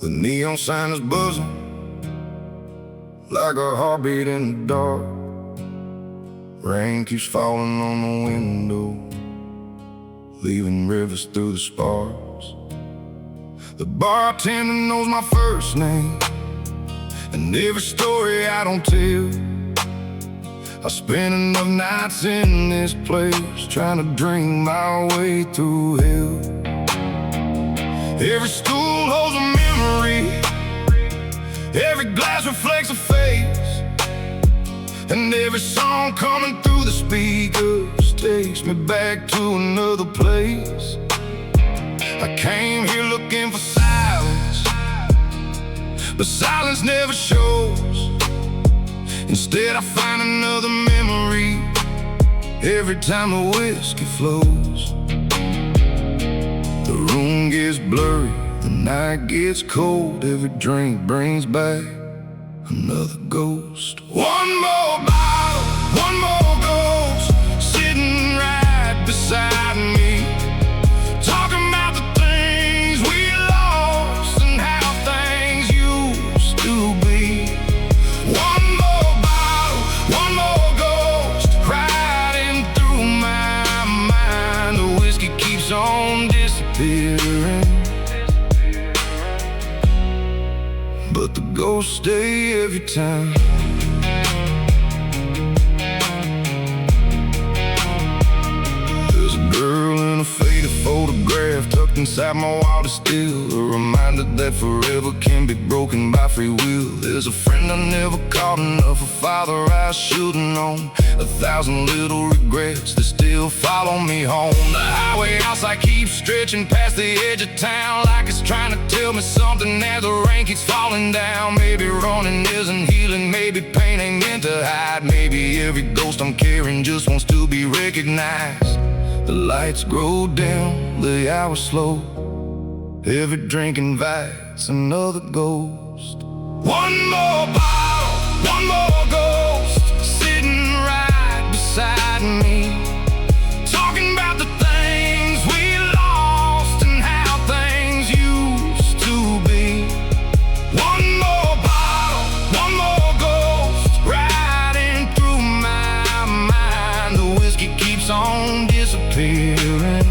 The neon sign is buzzing like a heartbeat in the dark. Rain keeps falling on the window, leaving rivers through the sparks. The bartender knows my first name and every story I don't tell. I spent enough nights in this place trying to drink my way through hell. Every stool holds a memory, every glass reflects a face, and every song coming through the speakers takes me back to another place. I came here looking for silence, but silence never shows. Instead I find another memory every time the whiskey flows. The room gets blurry, the night gets cold, every drink brings back another ghost. One more bottle, one more ghost, sitting right beside me, talking about the things we lost and how things used to be. One more bottle, one more ghost, riding through my mind. The whiskey keeps on disappearing, but the ghosts stay every time. There's a girl in a faded photograph tucked inside my wallet still, a reminder that forever can be broken by free will. There's a friend I never called enough, a father I should've known, 1,000 little regrets that still follow me home. The highway outside keeps stretching past the edge of town, like it's trying to tell me something as the rain keeps falling down. Maybe running isn't healing, maybe pain ain't meant to hide, maybe every ghost I'm carrying just wants to be recognized. The lights grow dim, the hours slow, every drink invites another ghost. One more bottle, one more ghost, sitting right beside me, talking about the things we lost and how things used to be. One more bottle, one more ghost, riding through my mind. The whiskey keeps on disappearing,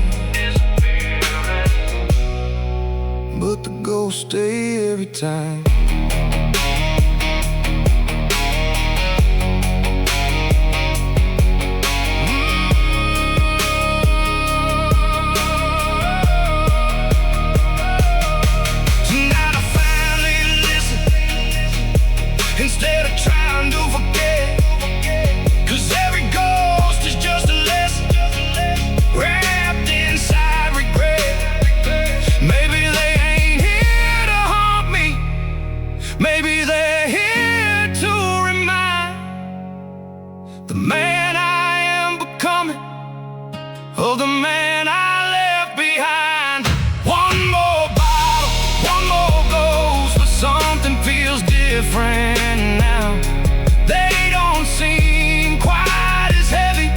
but the ghosts stay every time. Tonight I finally listen, instead of trying to forget, 'cause every ghost is just a lesson wrapped inside regret. Maybe they ain't here to haunt me, maybe they're here to remind the man I am becoming of the man I left behind. One more bottle, one more ghost, but something feels different now. They don't seem quite as heavy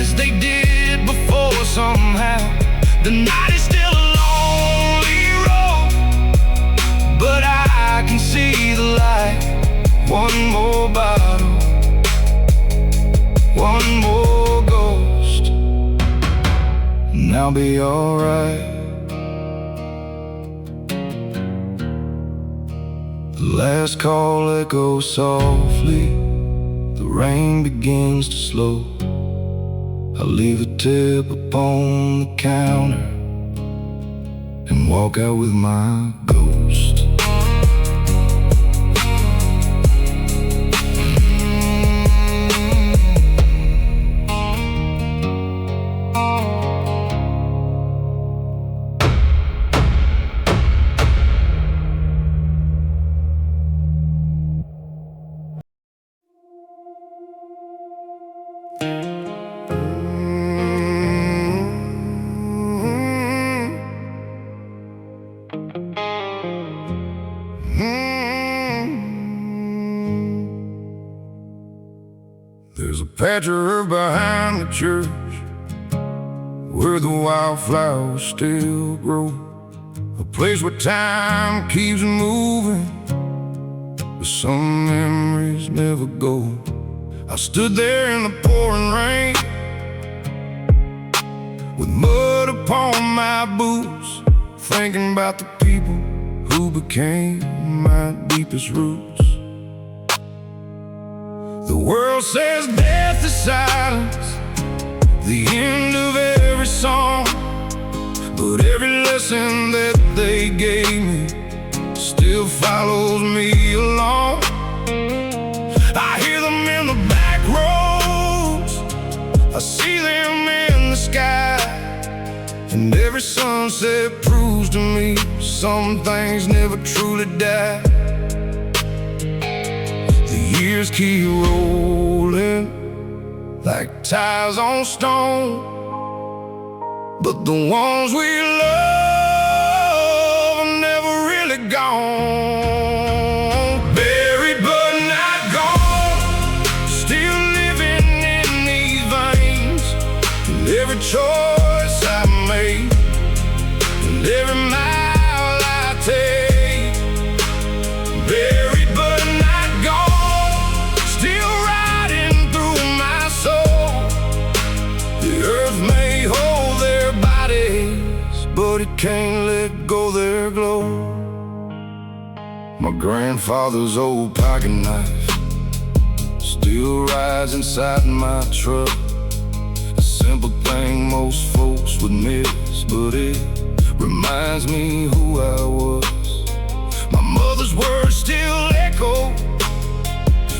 as they did before somehow. The night is still a lonely road, but I can see the light. One more bottle, one more ghost, and I'll be alright. The last call echoes softly, the rain begins to slow. I leave a tip upon the counter and walk out with my ghost. There's a patch of herb behind the church where the wildflowers still grow. a place where time keeps moving, but some memories never go. I stood there in the pouring rain, with mud upon my boots, thinking about the people who became my deepest roots. The world says death is silence, the end of every song, but every lesson that they gave me still follows me along. I hear them in the back roads, I see them in the sky, and every sunset proves to me some things never truly die. The years keep rolling like tiles on stone, but the ones we love are never really gone. Buried but not gone, still living in these veins. And every choice I make, and every mile I take. Buried but not gone, still riding through my soul. The earth may hold their bodies, but it can't let go their glow. My grandfather's old pocket knife still rides inside my truck. A simple thing most folks would miss, but it reminds me who I was. My mother's words still echo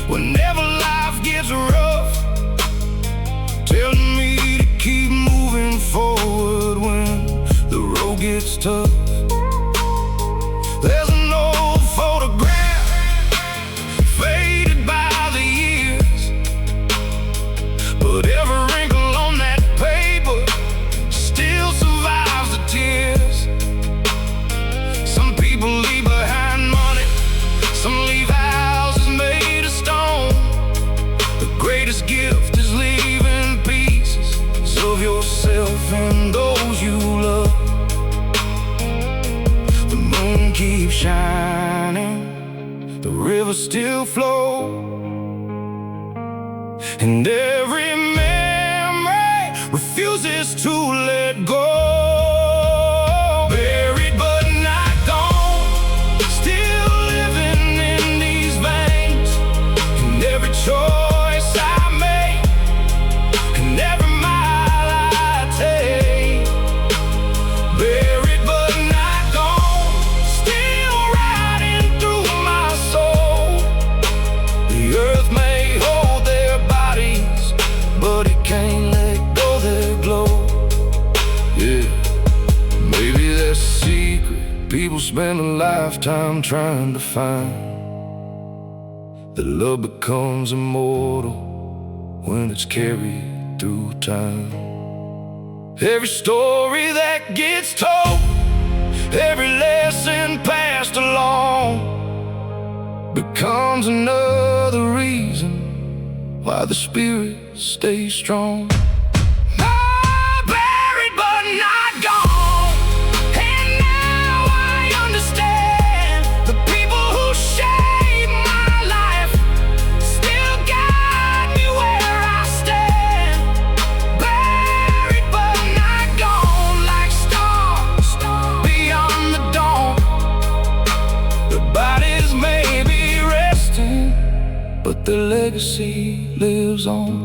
whenever life gets rough, telling me to keep moving forward when the road gets tough. There's an old photograph faded by the years, but every wrinkle on that paper still survives the tears. Some people leave behind money, some leave houses made of stone. The greatest gift is leaving pieces of yourself and those you love. The moon keeps shining, the river still flows, and every memory refuses to let go. Buried but not gone, still living in these veins. And every choice I make, and every mile I take. Buried but not gone, still riding through my soul. The earth may hold their bodies, but it can't let go their glow. Yeah, maybe that's a secret people spend a lifetime trying to find. That love becomes immortal when it's carried through time. Every story that gets told, every lesson passed along, becomes another reason why the spirit stays strong. Buried but not gone, and now I understand the people who shaped my life still guide me where I stand. Buried but not gone, like stars beyond the dawn. The bodies may be resting, but their legacy lives on.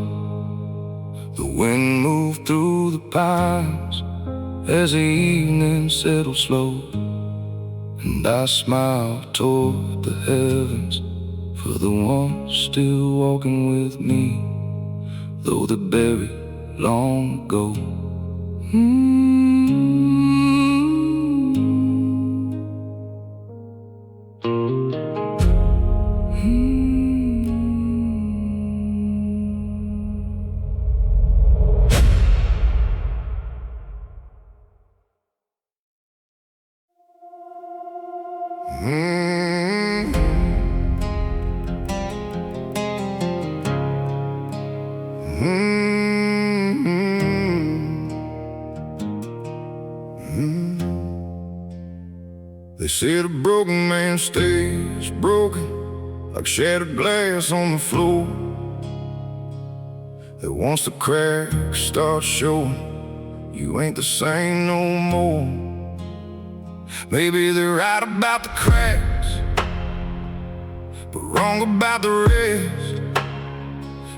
The wind moved through the pines as the evening settled slow, and I smiled toward the heavens for the ones still walking with me, though they're buried long ago. said a broken man stays broken, like shattered glass on the floor, that once the cracks start showing, you ain't the same no more. Maybe they're right about the cracks, but wrong about the rest.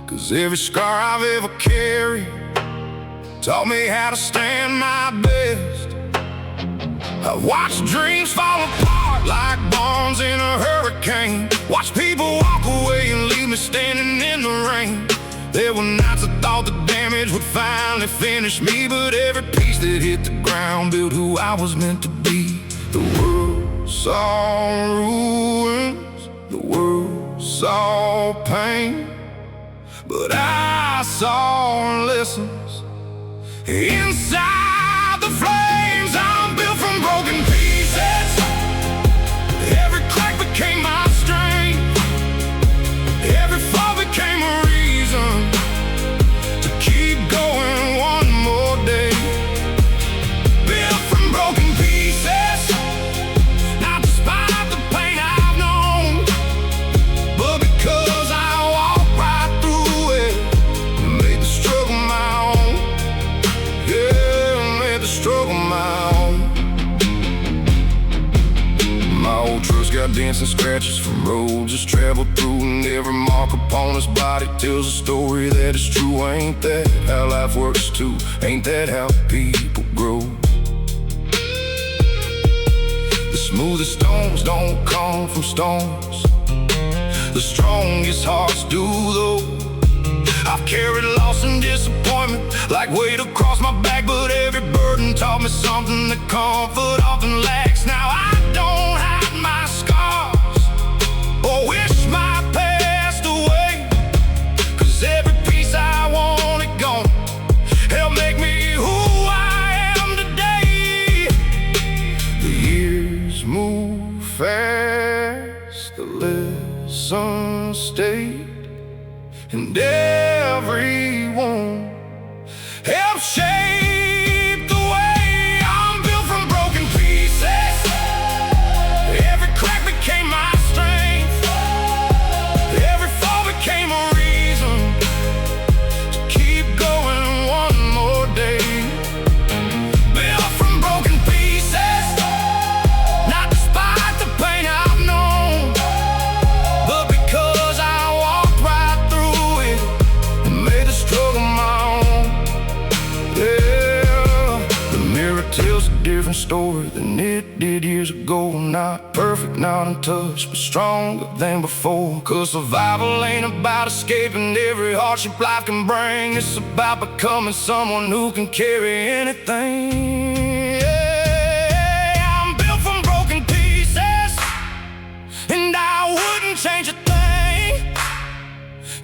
'Cause every scar I've ever carried taught me how to stand my best. I've watched dreams fall apart like bombs in a hurricane, watched people walk away and leave me standing in the rain. There were nights I thought the damage would finally finish me, but every piece that hit the ground built who I was meant to be. The world saw ruins, the world saw pain, but I saw lessons inside the flames. I'm built from broken pieces. Every crack became my strength. Every fall became a reason to keep going one more day. Built from broken pieces, not despite the pain I've known, but because I walked right through it and made the struggle my own. Yeah, made the struggle my own. My old truck's got dents and scratches from roads just traveled through, and every mark upon his body tells a story that is true. Ain't that how life works too? Ain't that how people grow? The smoothest stones don't come from stones, the strongest hearts do though. I've carried loss and disappointment like weight across my back, but every burden taught me something that comfort often lacks. Now I don't hide my scars or wish my past away, 'cause every piece I wanted gone helped make me who I am today. The years move fast, the lessons stayed, and everyone helped shape the way. I'm built from broken pieces. Every crack became my strength. Every fall became a reason to keep going one more day. Built from broken pieces, not despite the pain I've known, but because I walked right through it and made the struggle my own. Yeah, the mirror tells a different story than it did years ago. Not perfect, not untouched, but stronger than before. 'Cause survival ain't about escaping every hardship life can bring. It's about becoming someone who can carry anything. Yeah, I'm built from broken pieces, and I wouldn't change a thing.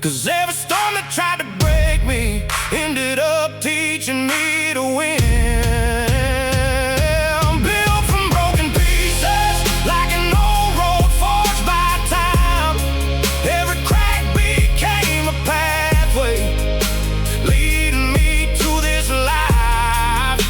'Cause every storm that tried to break me ended up teaching me to win. I'm built from broken pieces, like an old road forged by time. Every crack became a pathway leading me to this life.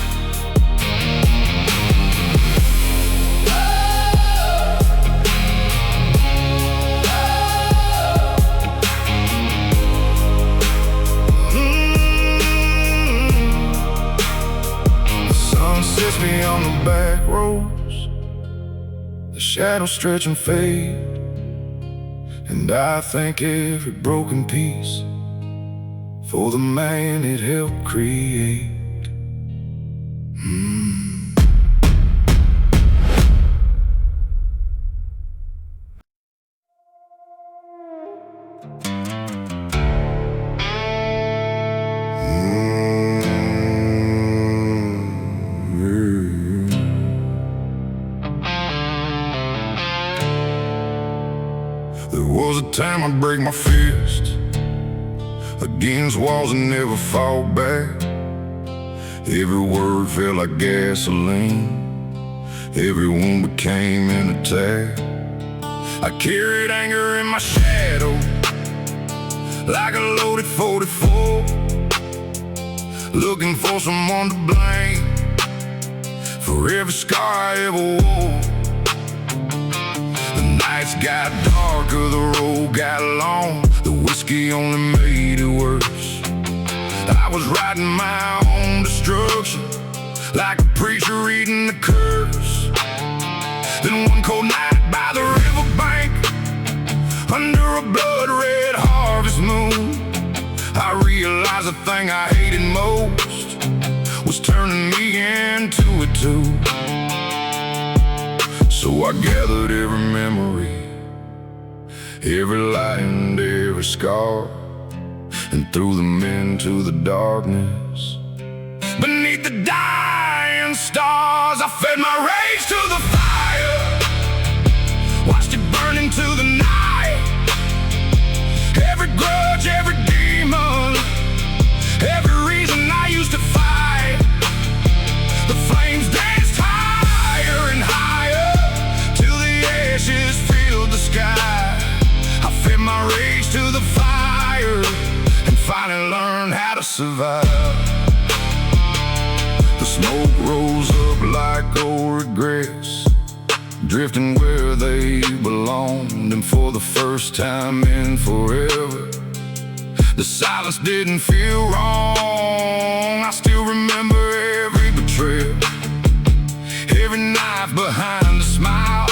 Sets me on the back roads, the shadows stretch and fade, and I thank every broken piece for the man it helped create. There was a time I'd break my fist against walls and never fall back. Every word felt like gasoline, every wound became an attack. I carried anger in my shadow like a loaded 44, looking for someone to blame for every scar I ever wore. nights got darker, the road got long, the whiskey only made it worse. I was writing my own destruction, like a preacher reading the curse. Then one cold night by the riverbank, under a blood-red harvest moon, I realized the thing I hated most was turning me into it too. So I gathered every memory, every light and every scar, and threw them into the darkness. Beneath the dying stars, I fed my rage to the fire, watched it burn into the night. Every grudge, every demon, every reason I used to fight, the flames danced higher and higher till the ashes filled the sky. I fed my rage to the fire and finally learned how to survive. The smoke rose up like old regrets, drifting where they belonged, and for the first time in forever, the silence didn't feel wrong. I still remember every betrayal, every knife behind a smile,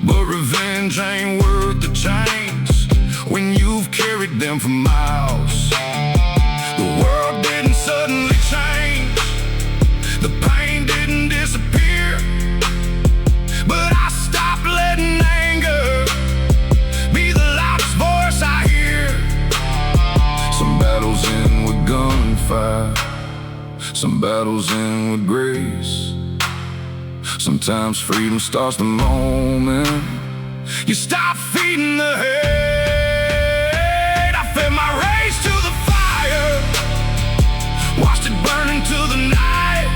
but revenge ain't worth the chains when you've carried them for miles. The world didn't suddenly change, the pain didn't disappear, but I stopped letting anger be the loudest voice I hear. Some battles end with gunfire, some battles end with grace. Sometimes freedom starts the moment you stop feeding the hate. I fed my rage to the fire, watched it burn into the night.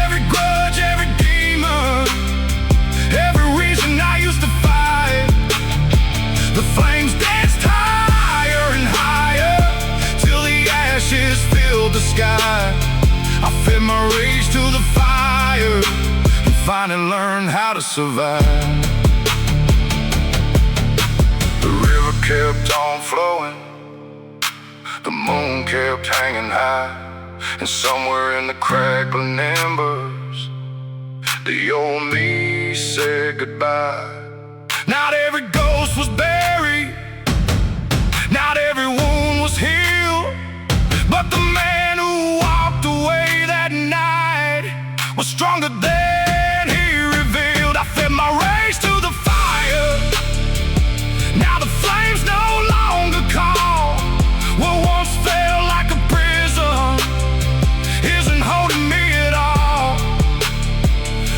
Every grudge, every demon, every reason I used to fight, the flames danced higher and higher till the ashes filled the sky. I fed my rage to the fire and finally learned how to survive. The river kept on flowing, the moon kept hanging high, and somewhere in the crackling embers, the old me said goodbye. Not every ghost was buried, not every wound was healed, but the man who walked away that night was stronger than he revealed. I fed my rage to the fire, now the flames no longer call. What once felt like a prison isn't holding me at all.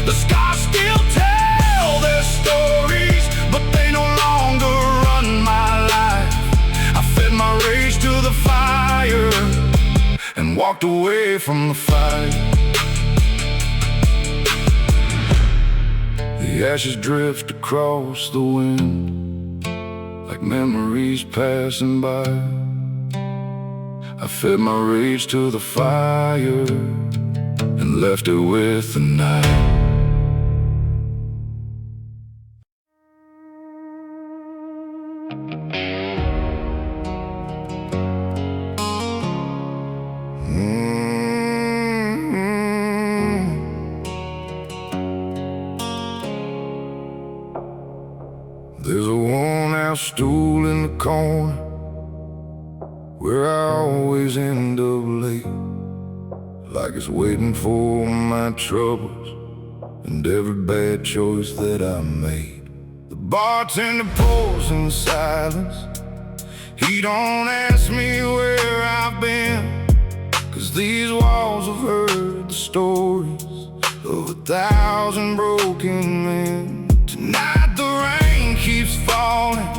The scars still tell their stories, but they no longer run my life. I fed my rage to the fire and walked away from the fight. The ashes drift across the wind like memories passing by. I fed my rage to the fire and left it with the night. There's a worn-out stool in the corner where I always end up late, like it's waiting for my troubles and every bad choice that I made. The bartender pours in silence, he don't ask me where I've been, 'cause these walls have heard the stories of 1,000 broken men. Tonight the rain keeps falling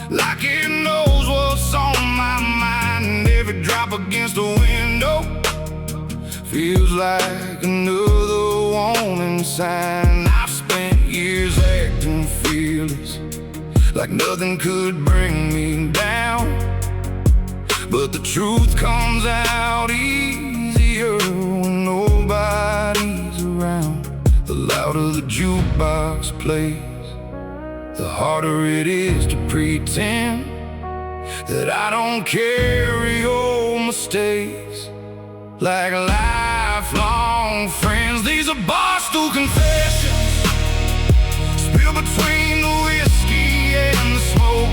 like it knows what's on my mind, and every drop against the window feels like another warning sign. I've spent years acting fearless, like nothing could bring me down, but the truth comes out easier when nobody's around. The louder the jukebox plays, the harder it is to pretend that I don't carry old mistakes like lifelong friends. These are Barstool Confessions, spilled between the whiskey and the smoke.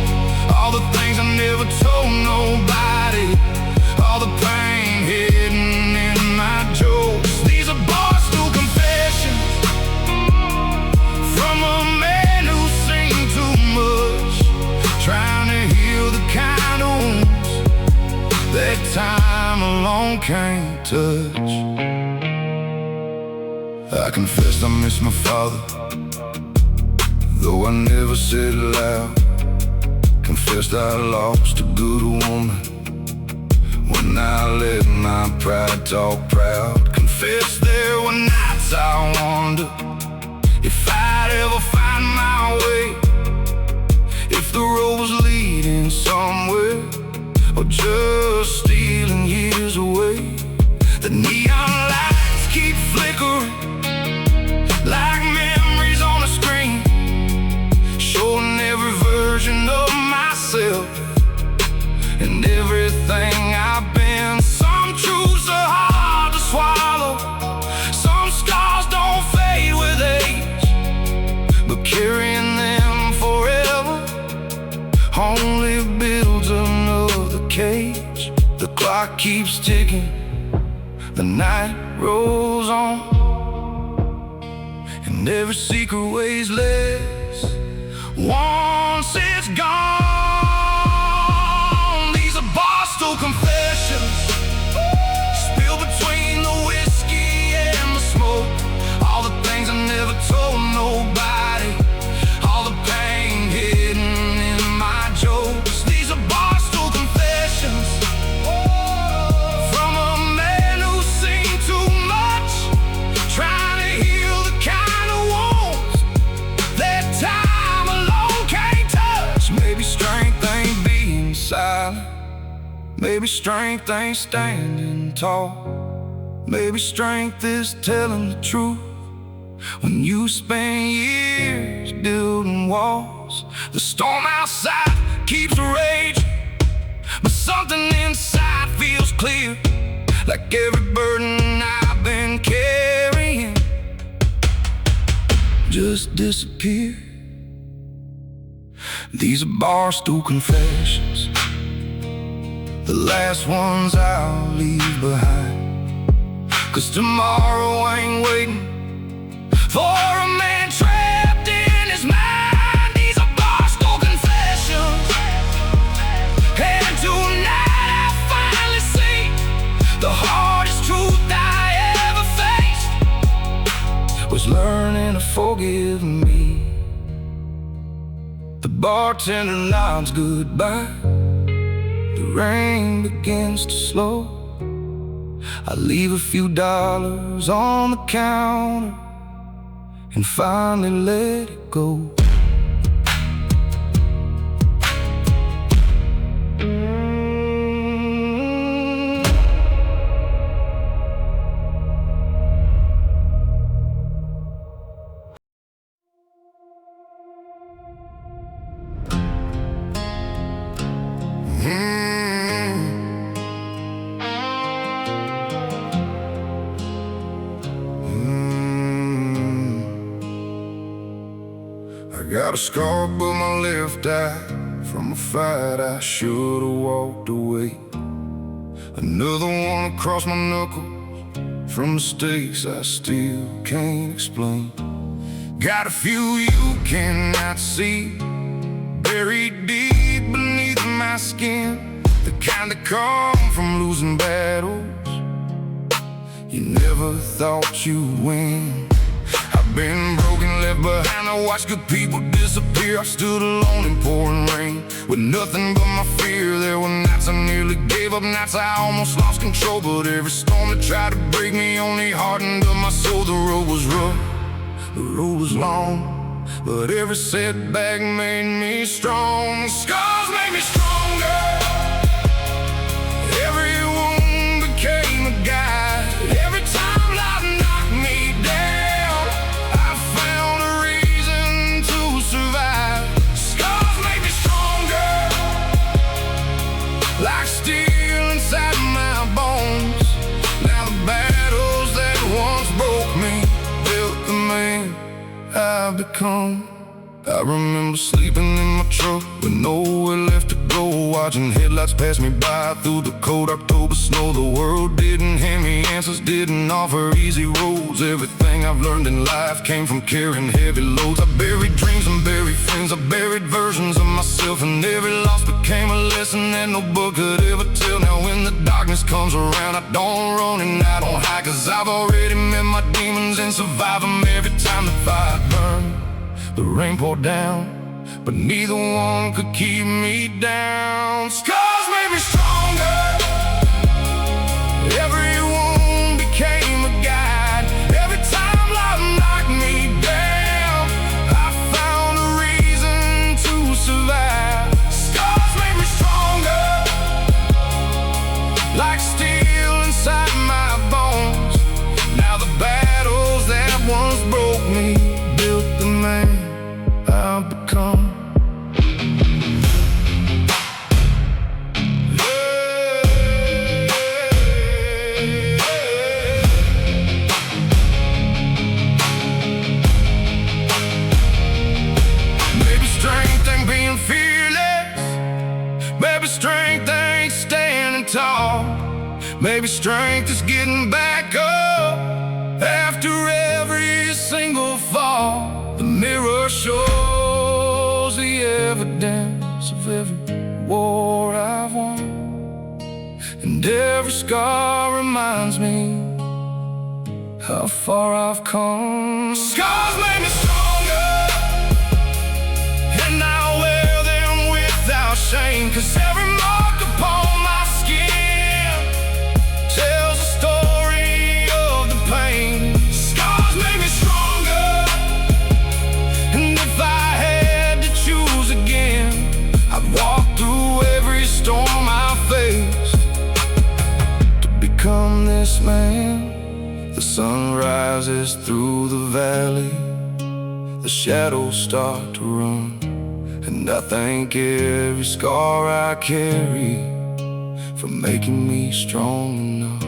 All the things I never told nobody, all the pain hidden in my jokes. These are Barstool Confessions, from a man who's seen too much, trying to heal the kind of wounds that time alone can't touch. I confessed I miss my father, though I never said it loud. Confessed I lost a good woman when I let my pride talk proud. Confessed there were nights I wonder if I'd ever find my way, if the road was leading somewhere or just stealing years away. The neon lights keep flickering like memories on a screen, showing every version of myself and everything I've been. Some truths are hard to swallow, some scars don't fade with age, but carrying them forever only builds another cage. The clock keeps ticking, the night rolls on, and every secret weighs less once it's gone. These are Barstool Confessions, spilled between the whiskey and the smoke. All the things I never told nobody, all the pain hidden in my jokes. These are Barstool Confessions, from a man who's seen too much, trying to heal the kind of wounds that time alone can't touch. Maybe strength ain't being silent, maybe strength ain't standing tall, maybe strength is telling the truth when you spend years building walls. The storm outside keeps raging, but something inside feels clear, like every burden I've been carrying just disappeared. These are Barstool Confessions, the last ones I'll leave behind, 'cause tomorrow ain't waiting for a man trapped in his mind. These are Barstool Confessions, and tonight I finally see the hardest truth I ever faced was learning to forgive me. The bartender nods goodbye, the rain begins to slow. I leave a few dollars on the counter and finally let it go. I got a scar above my left eye from a fight I should've walked away. Another one across my knuckles from mistakes I still can't explain. Got a few you cannot see buried deep beneath my skin, the kind that come from losing battles you never thought you'd win. I've been broken, left behind, I watched good people disappear. I stood alone in pouring rain with nothing but my fear. There were nights I nearly gave up, nights I almost lost control, but every storm that tried to break me only hardened up my soul. The road was rough, the road was long, but every setback made me strong. Scars made me stronger, every wound became a guide. Every time life knocked me down, I found a reason to survive. I've become. I remember sleeping in my truck with nowhere left to go, watching headlights pass me by through the cold October snow. The world didn't hand me answers, didn't offer easy roads. Everything I've learned in life came from carrying heavy loads. I buried dreams and buried friends, I buried versions of myself, and every loss became a lesson that no book could ever tell. Now when the darkness comes around, I don't run and I don't hide, 'cause I've already met my demons and survived them every time the fire burned. The rain poured down, but neither one could keep me down. Scars made me stronger. Every wound became a guide. Every time life knocked me down, I found a reason to survive. Scars made me stronger, like steel inside my bones. Now the battles that once broke me built the man I've become. Maybe strength ain't being fearless. Maybe strength ain't standing tall. Maybe strength is getting back up after every single fall. The mirror shows the evidence of every war I've won, and every scar reminds me how far I've come. Scars made me stronger, and I wear them without shame, 'cause every mark upon my skin tells a story of the pain. Scars made me stronger, and if I had to choose again, I'd walk through every storm I faced to become this man. The sun rises through the valley, the shadows start to run, and I thank every scar I carry for making me strong enough.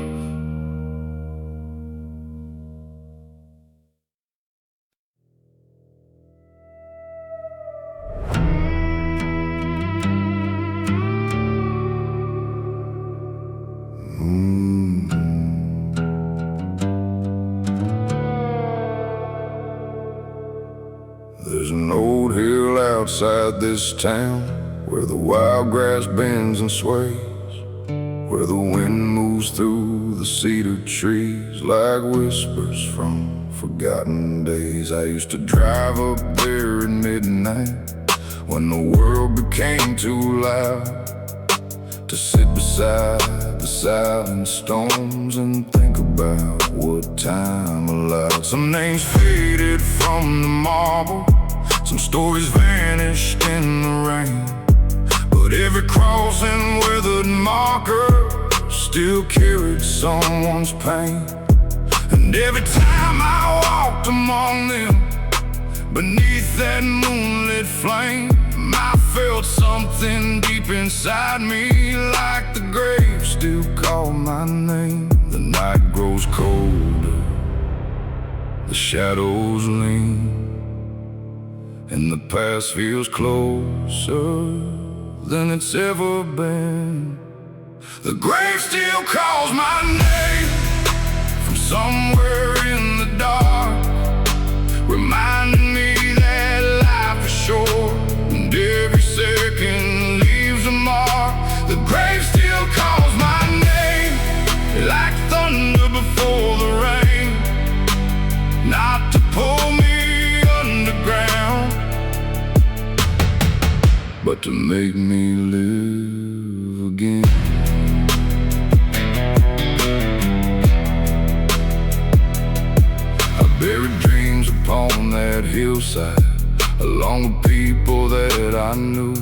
There's an old hill outside this town where the wild grass bends and sways, where the wind moves through the cedar trees like whispers from forgotten days. I used to drive up there at midnight when the world became too loud, to sit beside the silent stones and think about what time allowed. Some names faded from the marble, some stories vanished in the rain, but every cross and weathered marker still carried someone's pain. And every time I walked among them, beneath that moonlit flame, I felt something deep inside me, like the grave still called my name. The night grows colder, the shadows lean, and the past feels closer than it's ever been. The grave still calls my name from somewhere in the dark, reminding me that life is short and every second leaves a mark. The grave still calls my name like thunder before the rain, not to pull me underground, but to make me live again. I buried dreams upon that hillside, along with people that I knew,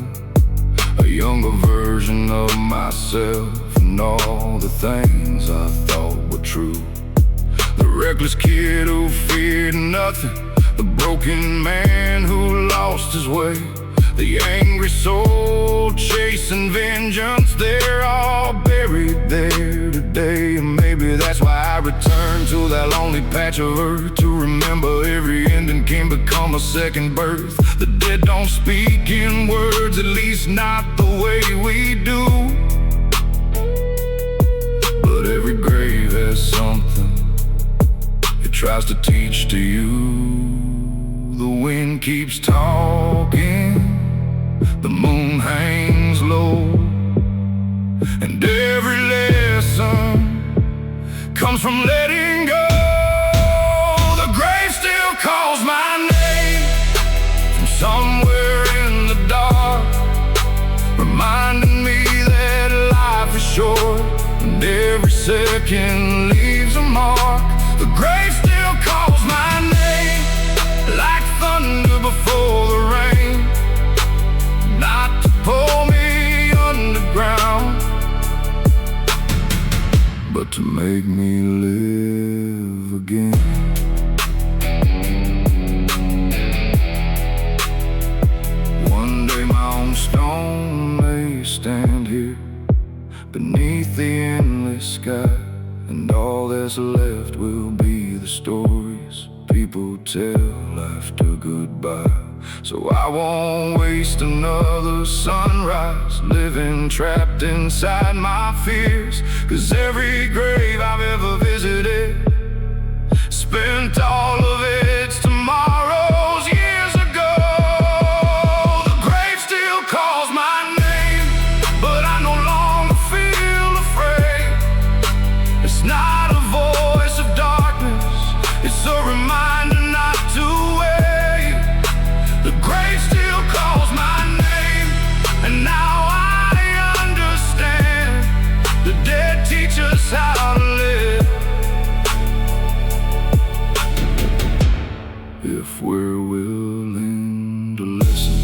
a younger version of myself, and all the things I thought were true. The reckless kid who feared nothing, the broken man who lost his way, The angry soul chasing vengeance, they're all buried there today. And maybe that's why I return to that lonely patch of earth, to remember every ending can become a second birth. The dead don't speak in words, at least not the way we do. But every grave has something it tries to teach to you. The wind keeps talking, the moon hangs low, and every lesson comes from letting go. The grave still calls my name from somewhere in the dark, reminding me that life is short and every second leaves a mark. The grave still calls my name like thunder before the rain, not to pull me underground, but to make me live again. One day my own stone may stand here beneath the endless sky, and all that's left will be the stories people tell after goodbye. So I won't waste another sunrise living trapped inside my fears, 'cause every grave I've ever visited spent all of its tomorrows years ago. The grave still calls my name, but I no longer feel afraid. It's not a voice of darkness, it's a reminder not to wait. The grave still calls my name, and now I understand. The dead teach us how to live, if we're willing to listen.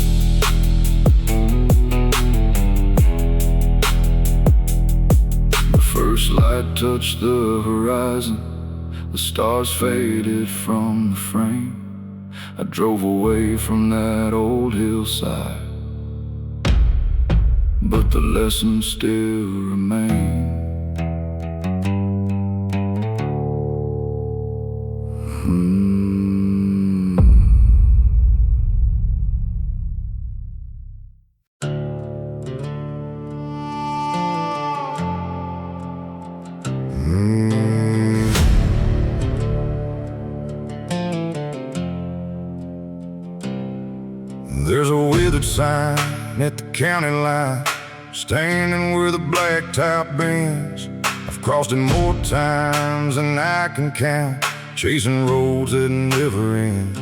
The first light touched the horizon, the stars faded from the frame. I drove away from that old hillside, but the lessons still remain. There's a withered sign at the county line, standing where the blacktop bends. I've crossed it more times than I can count, chasing roads that never end.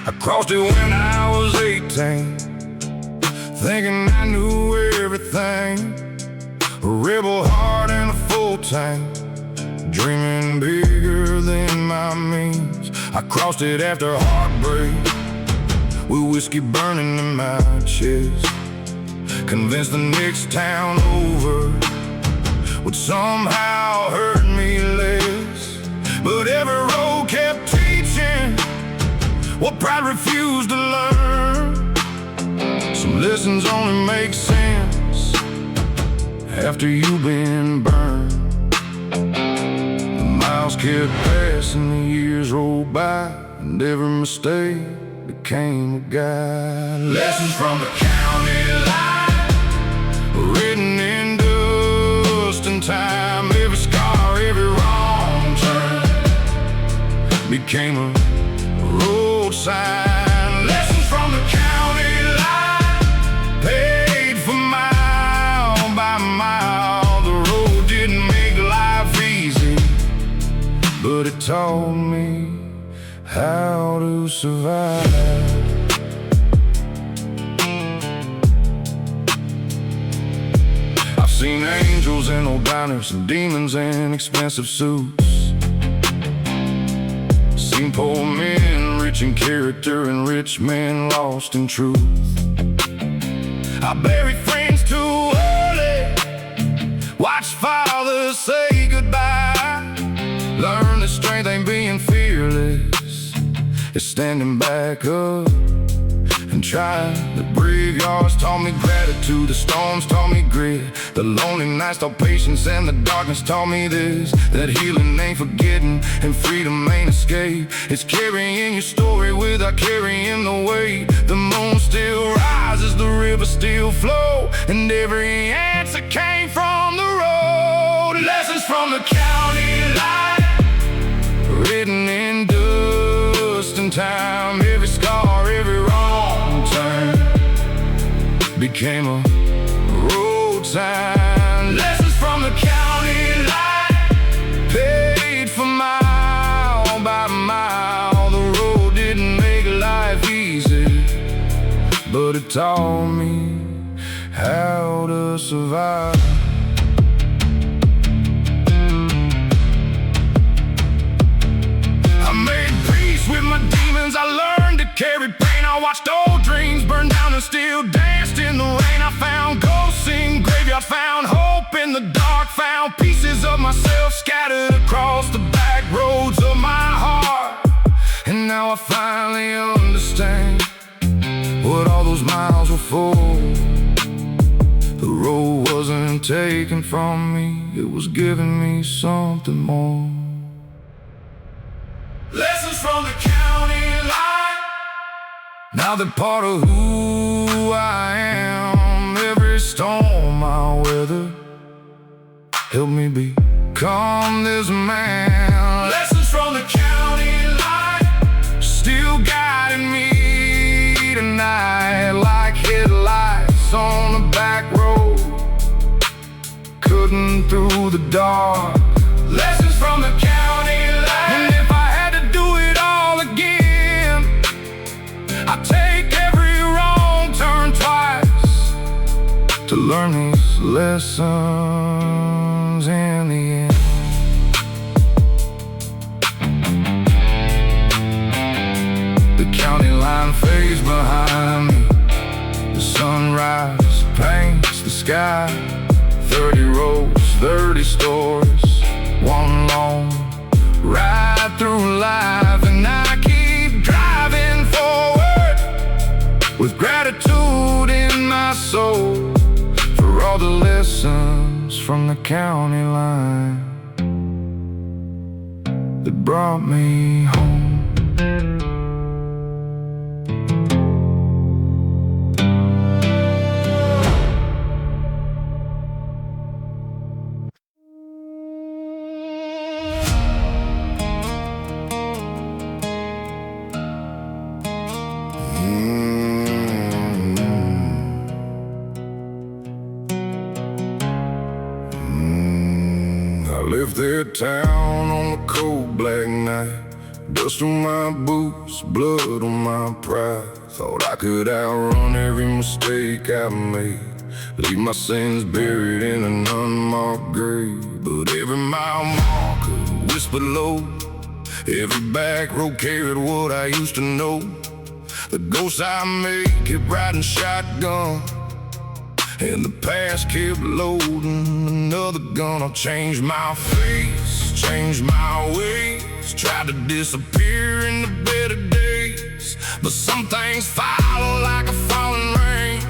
I crossed it when I was 18, thinking I knew everything. A rebel heart and a full tank, dreaming bigger than my means. I crossed it after heartbreak, with whiskey burning in my chest, convinced the next town over would somehow hurt me less. But every road kept teaching what pride refused to learn. Some lessons only make sense after you've been burned. The miles kept passing, the years rolled by, and every mistake became a guide. Lessons from the county line, written in dust and time. Every scar, every wrong turn became a road sign. Lessons from the county line, paid for mile by mile. The road didn't make life easy, but it taught me how to survive. I've seen angels in old diners and demons in expensive suits, seen poor men rich in character and rich men lost in truth. I buried friends too early, watched fathers say goodbye, learned that strength ain't being fearless, it's standing back up and and tried. The graveyards taught me gratitude, the storms taught me grit. The lonely nights taught patience, and the darkness taught me this: that healing ain't forgetting, and freedom ain't escape. It's carrying your story without carrying the weight. The moon still rises, the river still flows, and every answer came from the road. Lessons from the county line, written in dust and time. Every scar, every wrong turn became a road sign. Lessons from the county line, paid for mile by mile. The road didn't make life easy, but it taught me how to survive. With my demons, I learned to carry pain. I watched old dreams burn down and still danced in the rain. I found ghosts in graveyards, found hope in the dark, found pieces of myself scattered across the back roads of my heart. And now I finally understand what all those miles were for. The road wasn't taken from me, it was giving me something more. Lessons from the county line, now they're part of who I am. Every storm I weather helped me become this man. Lessons from the county line, still guiding me tonight, like headlights on a back road, cutting through the dark. Lessons from the county line, and if I had to do it all again, I'd take every wrong turn twice to learn these lessons in the end. The county line fades behind me, the sunrise paints the sky. 30 roads, 30 stories, one long ride through life, and I keep driving forward with gratitude in my soul for all the lessons from the county line that brought me home. I left that town on a cold black night, dust on my boots, blood on my pride. Thought I could outrun every mistake I made, leave my sins buried in an unmarked grave. But every mile marker whispered low, every back road carried what I used to know. The ghosts I made kept riding shotgun, and the past kept loading another gun. I'll change my face, change my ways, try to disappear in the better days. But some things follow like a falling rain,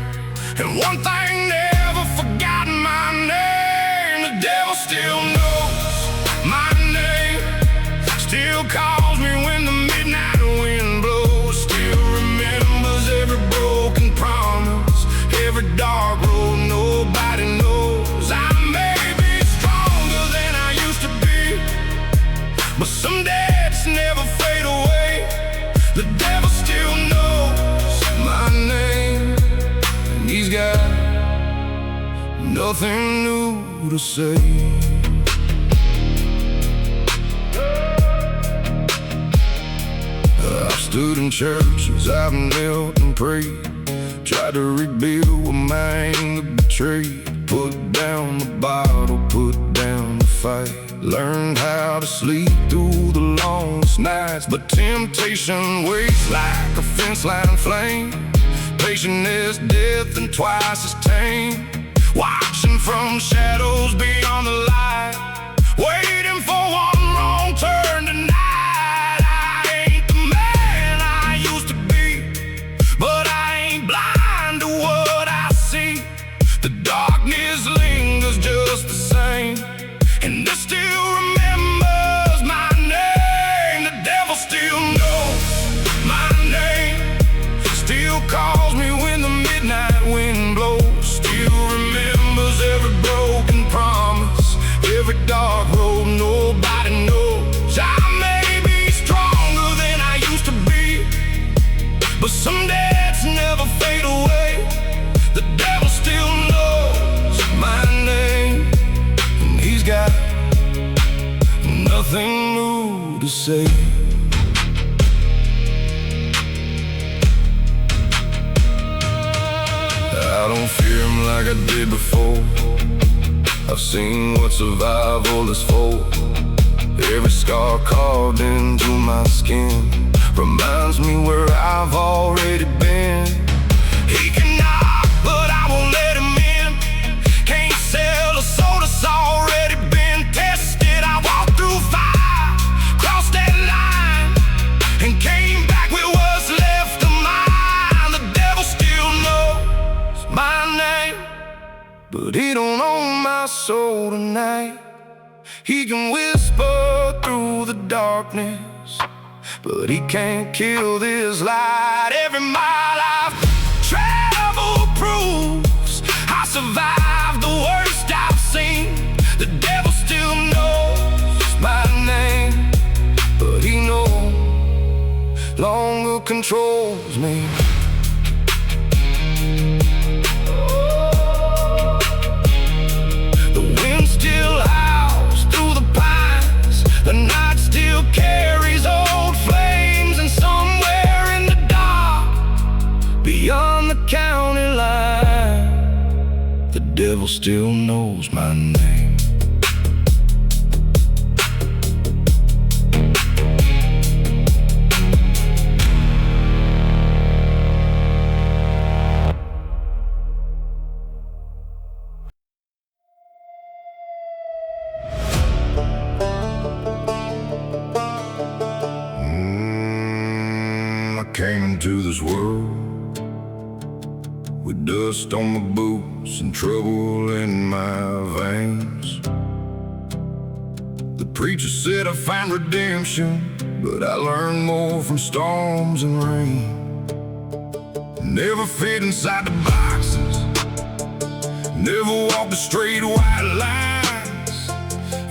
and one thing never forgotten: my name. The devil still knows my name, still calls me when the midnight wind blows, still remembers every broken promise, every dark road nobody knows. I may be stronger than I used to be, but some days never fade away. The devil still knows my name, and he's got nothing new to say. I've stood in churches, I've knelt and prayed, tried to rebuild what my anger betrayed. Put down the bottle, put down the fight, learned how to sleep through the longest nights. But temptation waits like a fence line flame, patient as death and twice as tame, watching from shadows beyond the light, waiting for one wrong turn tonight. I ain't the man I used to be, but I say. I don't fear him like I did before. I've seen what survival is for. Every scar carved into my skin reminds me where I've already been. He can knock, but I won't let him in. Can't sell a soul that's already been tested. I walked through fire, crossed that line, and came back with what's left of mine. The devil still knows my name, but he don't own my soul tonight. He can whisper through the darkness, but he can't kill this light. Every mile I've traveled proves I survived the worst I've seen. The devil still knows my name, but he no longer controls me. The wind still howls through the pines. The night still carries old flames, and somewhere in the dark, beyond the county line, the devil still knows my name. I came into this world with dust on my boots and trouble in my veins. The preacher said I found redemption, but I learned more from storms and rain. Never fit inside the boxes, never walked the straight white lines.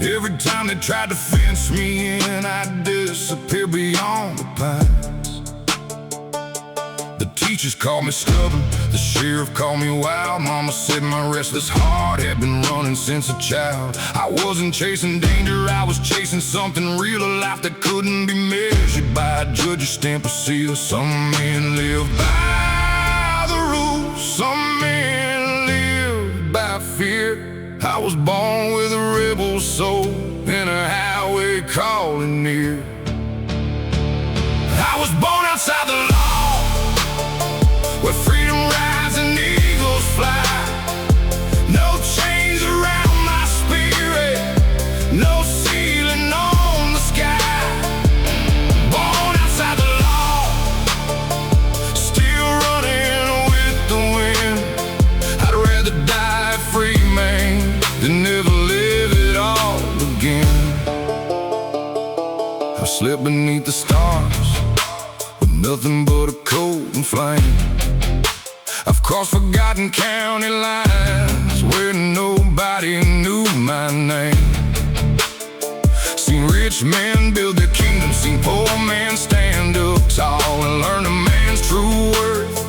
Every time they tried to fence me in, I'd disappear beyond the pines. The teachers called me stubborn, the sheriff called me wild. Mama said my restless heart had been running since a child. I wasn't chasing danger, I was chasing something real, a life that couldn't be measured by a judge or stamp or seal. Some men live by the rules, some men live by fear. I was born with a rebel soul in a highway calling near. I was born outside the law, where freedom rides and eagles fly. No chains around my spirit, no ceiling on the sky. Born outside the law, still running with the wind. I'd rather die a free man than never live it all again. I've slept beneath the stars with nothing but a cold and flame. I've crossed forgotten county lines where nobody knew my name. Seen rich men build their kingdom, seen poor men stand up tall and learn a man's true worth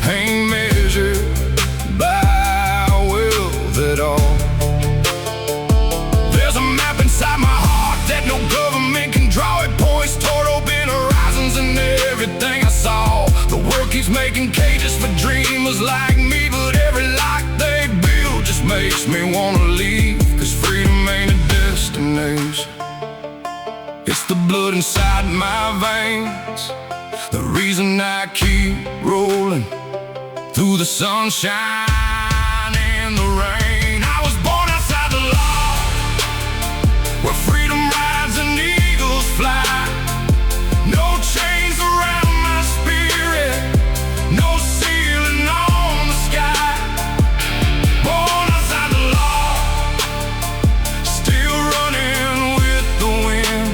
ain't measured by wealth at all. There's a map inside my heart that no government can draw. It points toward open horizons and everything I saw. The world keeps making cages for dreamers like me, but every lock they build just makes me wanna leave. Cause freedom ain't a destination, it's the blood inside my veins, the reason I keep rolling through the sunshine and the rain. I was born outside the law, where freedom rides and eagles fly. No chains around my spirit, no ceiling on the sky. Born outside the law, still running with the wind.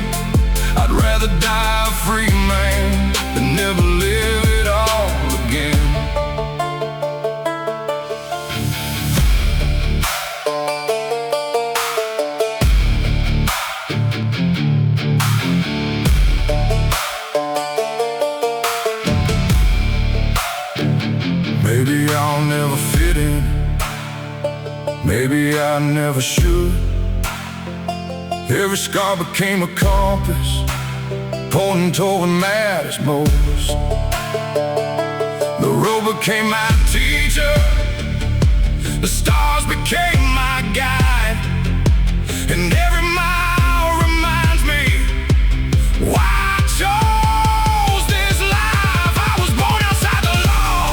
I'd rather die a free man than never live it all again. Maybe I'll never fit in, maybe I never should. Every scar became a compass, pointing toward what matters most. The road became my teacher, the stars became my guide, and every mile reminds me why I chose this life. I was born outside the law,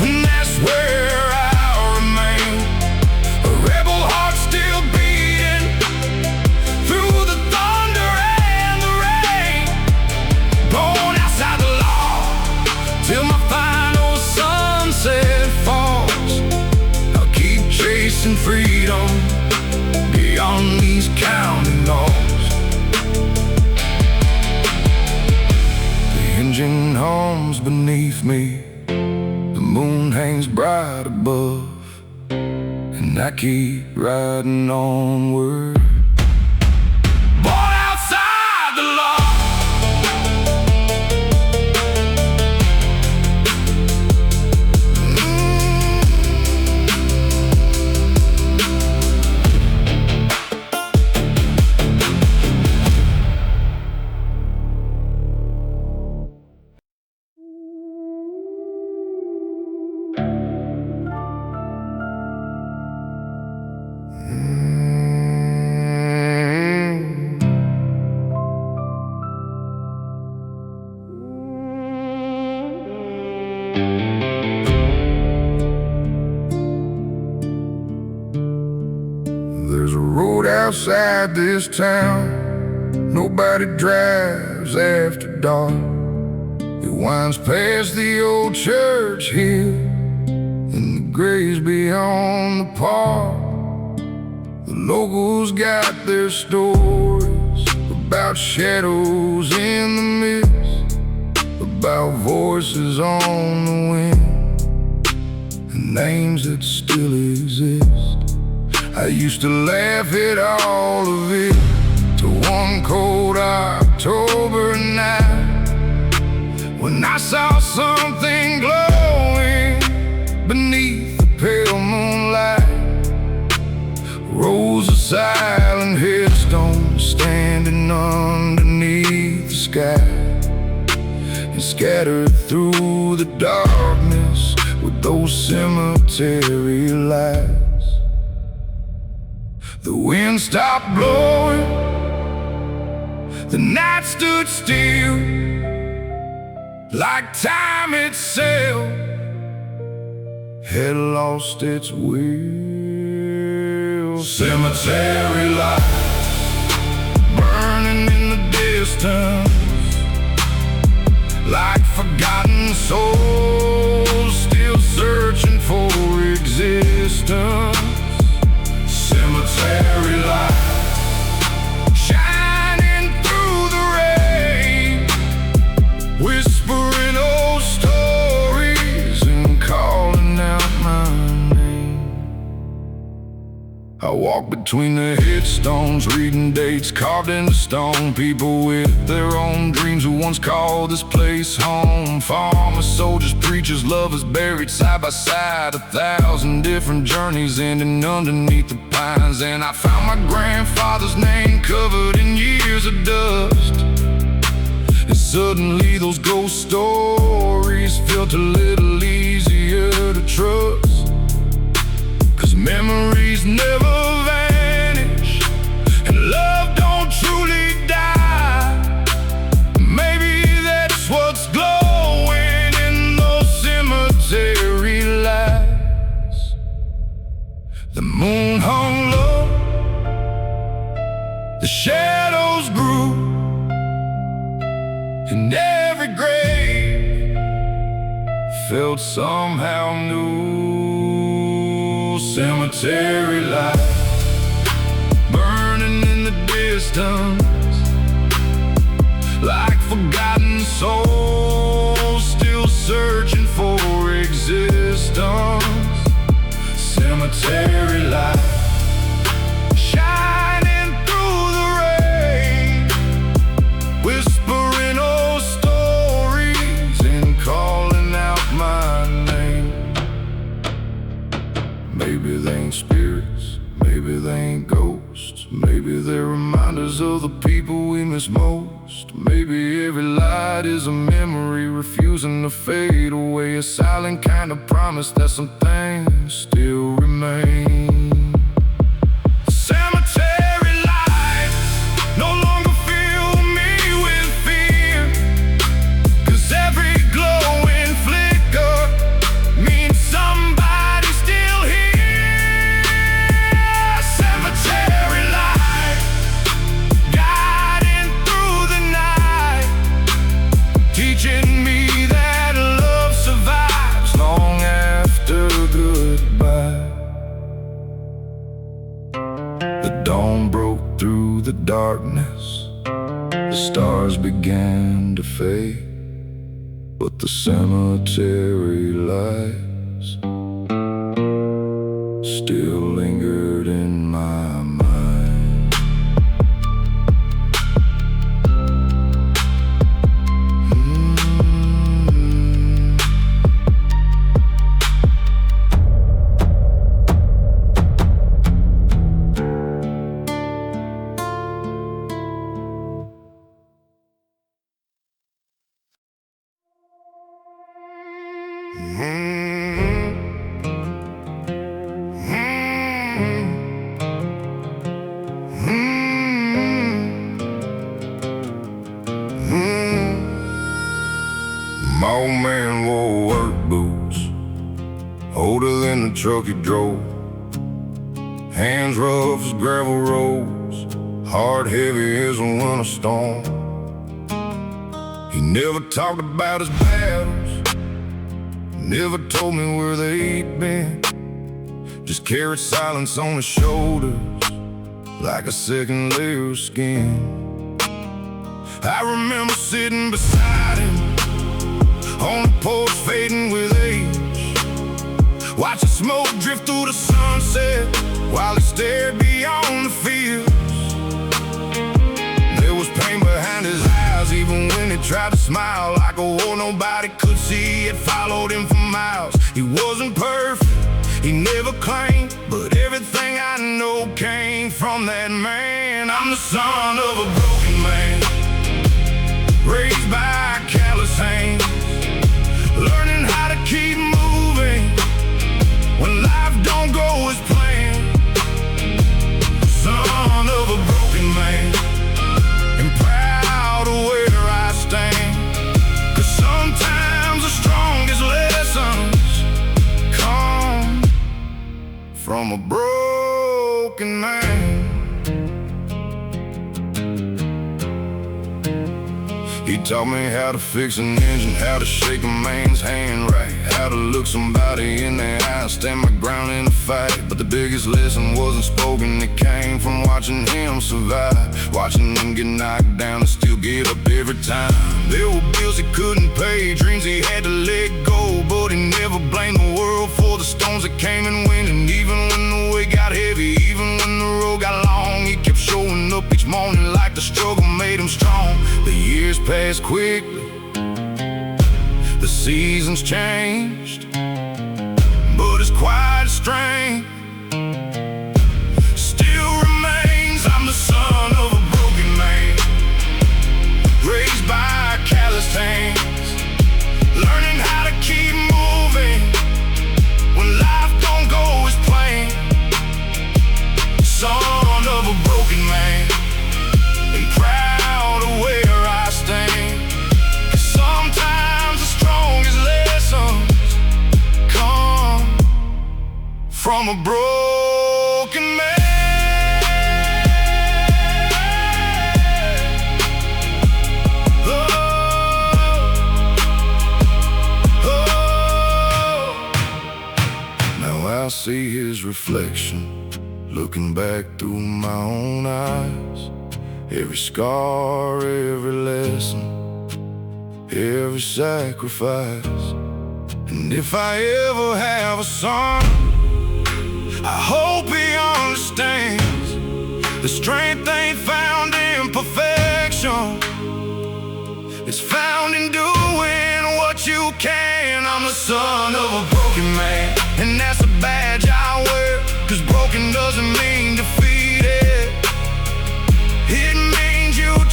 and that's where I'll remain. A rebel heart still beating through the thunder and the rain. Born outside the law till my final sunset falls. I'll keep chasing freedom beyond these counting laws. The engine hums beneath me, the moon hangs bright above, and I keep riding onward. Born outside the law. There's a road outside this town nobody drives after dark. It winds past the old church hill and the graves beyond the park. The locals got their stories about shadows in the mist, about voices on the wind, and names that still exist. I used to laugh at all of it till one cold October night, when I saw something glowing beneath the pale moonlight. Rows of silent headstones standing underneath the sky, and scattered through the darkness with those cemetery lights. The wind stopped blowing, the night stood still, like time itself had lost its will. Cemetery lights burning in the distance, like forgotten souls still searching for existence. Cemetery lights shining through the rain, whispering old stories and calling out my name. I walk between the headstones, reading dates carved into stone. People with their own dreams who once called this place home. Farmers, soldiers, preachers, lovers buried side by side. 1,000 different journeys ending underneath the pines. And I found my grandfather's name covered in years of dust. And suddenly those ghost stories felt a little easier to trust. 'Cause memories never vanish, and love don't truly die. Maybe that's what's glowing in those cemetery lights. The moon hung low, the shadows grew, and every grave felt somehow new. Cemetery lights burning in the distance, like forgotten souls still searching for existence. Cemetery lights shining through the rain, whispering old stories and calling out my name. Maybe they ain't spirits, maybe they ain't ghosts, Maybe they're reminders of the people we miss most. Maybe every light is a memory refusing to fade away, a silent kind of promise that some things still remain. Cemetery lights no longer fill me with fear, 'cause every glowing flicker means somebody's still here. Cemetery light guiding through the night, teaching me that love survives long after goodbye. The dawn broke through the darkness, the stars began to fade, but the cemetery lights still lingered in my mind. My old man wore work boots, older than the truck he drove. Hands rough as gravel roads, heart heavy as a winter storm. He never talked about his battles, never told me where they'd been, just carried silence on his shoulders like a second layer of skin. I remember sitting beside him on the porch fading with age, watching smoke drift through the sunset while he stared beyond the fields. There was pain behind his eyes even when he tried to smile, like a war nobody could see. It followed him for miles. He wasn't perfect, he never claimed, but everything I know came from that man. I'm the son of a broken man, raised by callous hands, learning how to keep moving when life don't go as planned. Son of a broken man, and proud of where I stand, 'cause sometimes the strongest lessons come from a broken man. He taught me how to fix an engine, how to shake a man's hand right, how to look somebody in the eye, stand my ground in a fight. But the biggest lesson wasn't spoken, it came from watching him survive, watching him get knocked down and still get up every time. There were bills he couldn't pay, dreams he had to let go, but he never blamed the world for the storms that came and went. And even when the weight got heavy, even when the road got long, he kept showing up each morning like the struggle made him strong. The years passed quickly, the seasons changed, but his quiet strength still remains. I'm the son of a broken man, raised by calloused hands, learning how to keep moving when life don't go as planned. Son of a broken man, and proud of where I stand, 'cause sometimes the strongest lessons come from a broken man. Now I see his reflection looking back through my own eyes. Every scar, every lesson, every sacrifice. And if I ever have a son, I hope he understands the strength ain't found in perfection, it's found in doing what you can. I'm the son of a broken man, and that's a badge I wear, 'cause broken doesn't mean defeated.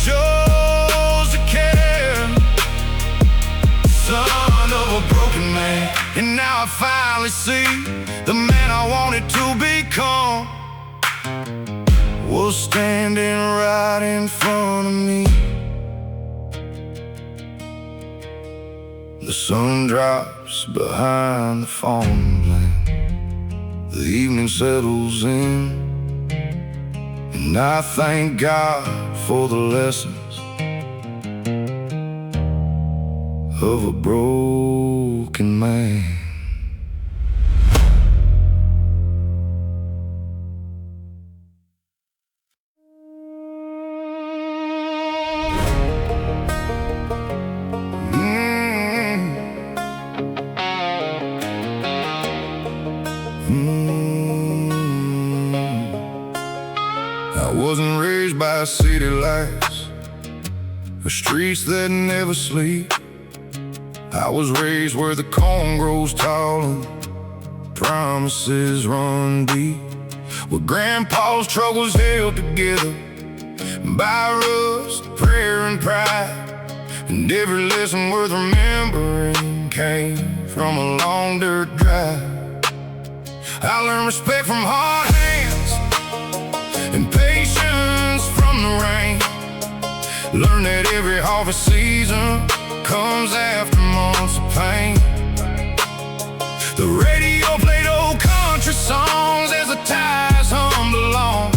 chose to care. Son of a broken man. And now I finally see the man I wanted to become was standing right in front of me. The sun drops behind the farmland, the evening settles in, and I thank God for the lessons of a broken man. I wasn't raised by city lights or streets that never sleep. I was raised where the corn grows tall and promises run deep, where grandpa's truck was held together by rust, prayer, and pride. And every lesson worth remembering came from a long dirt drive. I learned respect from hard hands and patience from the rain. Learned that every harvest season comes after months of pain. The radio played old country songs as the ties hummed along,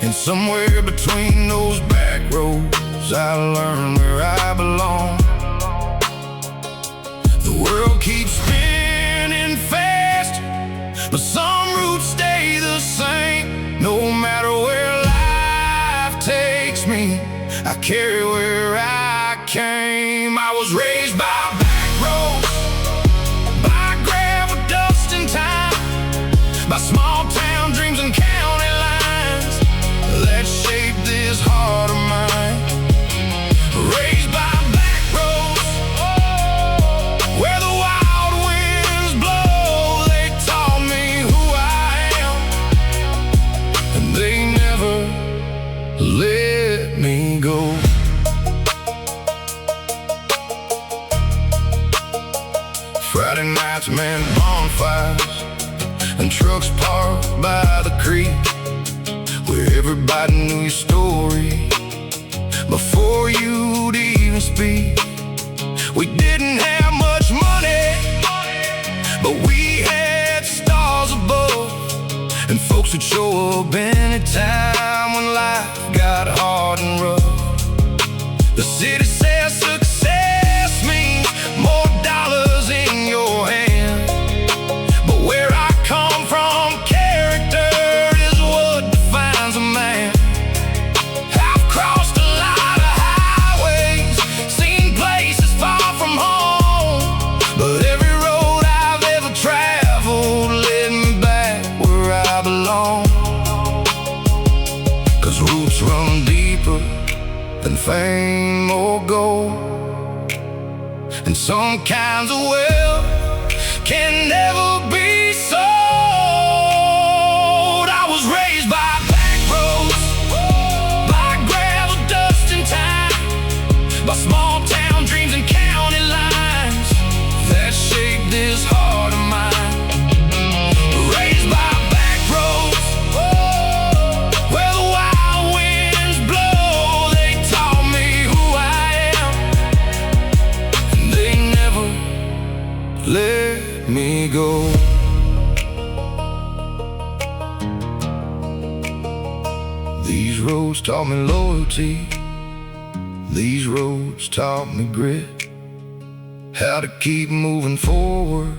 and somewhere between those back roads I learned where I belong. The world keeps spinning fast, but some roots stay the same. No matter where life takes me, I carry where I came. I was raised by back roads, by gravel, dust, and time, by small town dreams and county lines that shaped this heart of mine. Raised by back roads, where the wild winds blow. They taught me who I am, and they never let me go. Friday nights meant bonfires and trucks parked by the creek, where everybody knew your story before you'd even speak. We didn't have much money, but we had stars above, and folks would show up anytime when life got hard and rough. The city says success means more dollars in your hand, but where I come from, character is what defines a man. I've crossed a lot of highways, seen places far from home, but every road I've ever traveled led me back where I belong. 'Cause roots run deeper than fame or gold, and some kinds of wealth can never be sold. I was raised by back roads, by gravel, dust, and time, by small town dreams and county lines that shaped this heart of mine. Raised by back roads, where the wild winds blow. They taught me who I am, and they never let me go. These roads taught me loyalty, these roads taught me grit, how to keep moving forward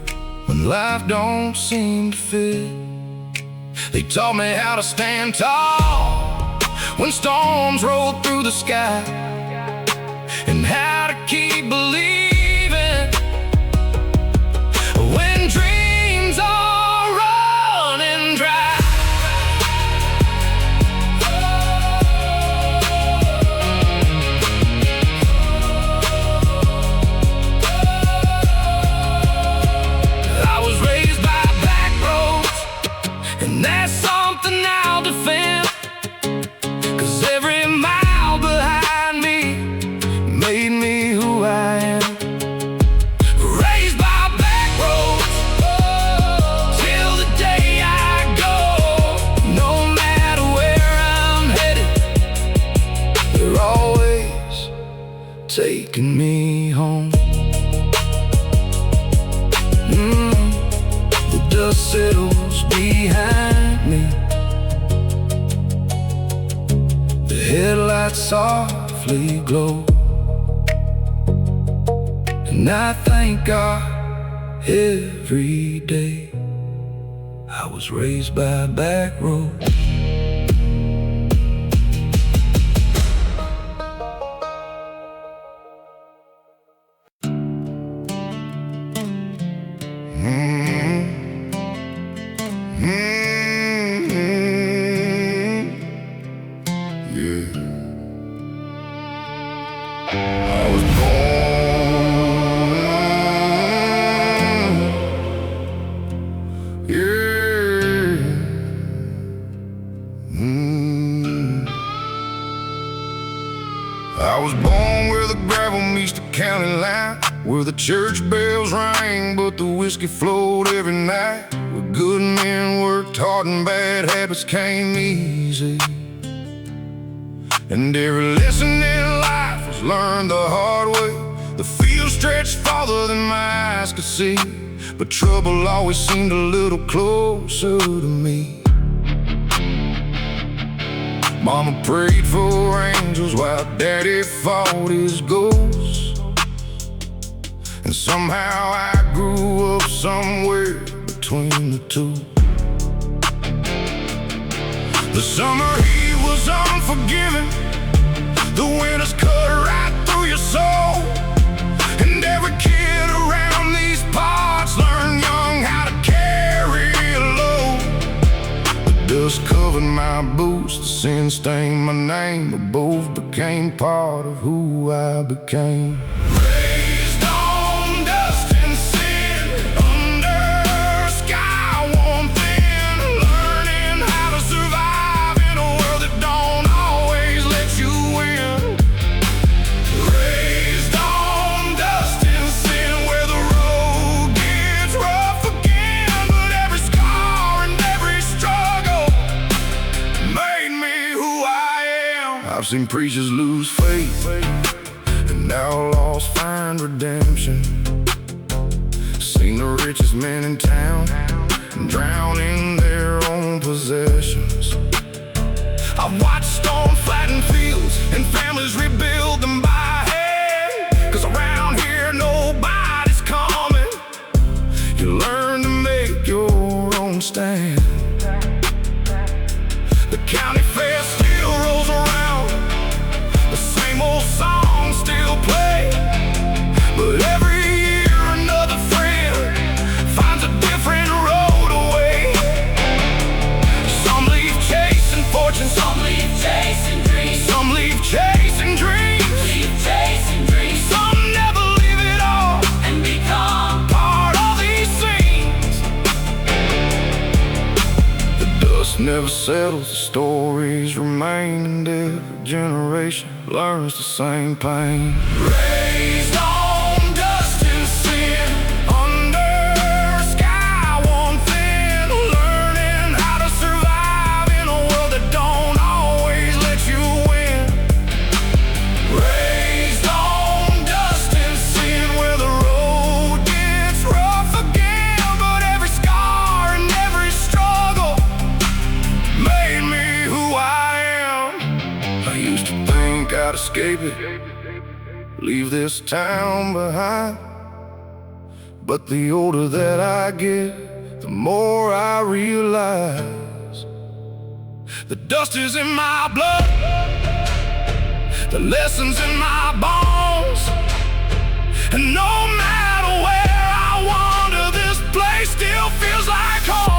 when life don't seem to fit. They taught me how to stand tall when storms roll through the sky, and how to keep believing when dreams are running dry. I was raised by back roads, and that's something I'll defend, 'cause every mile dust settles behind me. The headlights softly glow, and I thank God every day I was raised by back roads. I was born where the gravel meets the county line, where the church bells rang but the whiskey flowed every night, where good men worked hard and bad habits came easy. And every lesson in life was learned the hard way. The field stretched farther than my eyes could see, but trouble always seemed a little closer to me. Mama prayed for angels while Daddy fought his ghosts, and somehow I grew up somewhere between the two. The summer heat was unforgiving, the winters cut right through your soul, and every kid around these parts learned young how to carry a load. The dust covered my boots, the sin stained my name, but both became part of who I became. Raised on dust and sin, under a sky warm thin, learning how to survive in a world that don't always let you win. Raised on dust and sin, where the road gets rough again, but every scar and every struggle made me who I am. I've seen preachers lose faith and outlaws find redemption, seen the richest men in town drown in their own possessions. I've watched storms flatten fields and families rebuild them by hand, 'cause around here nobody's coming. You learn to make your own stand. The county fair still rolls around, the same old songs still play, but every year another friend finds a different road away. Some leave chasing fortune, some leave chasing dreams, some leave chasing dreams, some never leave it all and become part of these scenes. The dust never settles, the stories remain, and every generation learns the same pain. Raised on dust and sin, under a sky warm thin, learning how to survive in a world that don't always let you win. Raised on dust and sin, where the road gets rough again, but every scar and every struggle made me who I am. I used to think I'd escape it, leave this town behind, but the older that I get, the more I realize the dust is in my blood, the lessons in my bones, and no matter where I wander, this place still feels like home.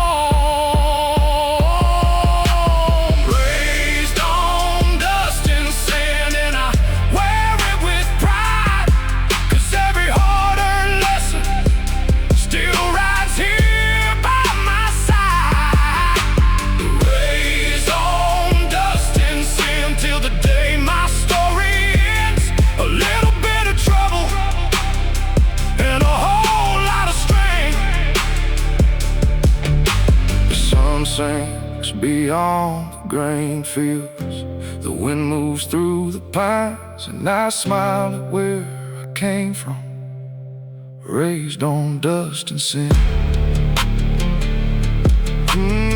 Raised on dust and sand, and I wear it with pride, 'cause every hard-earned lesson still rides here by my side. Raised on dust and sand till the day my story ends. A little bit of trouble and a whole lot of strength. The sun sinks beyond the grain fields, the wind moves through the pines, and I smile at where I came from. Raised on dust and sin. Mm.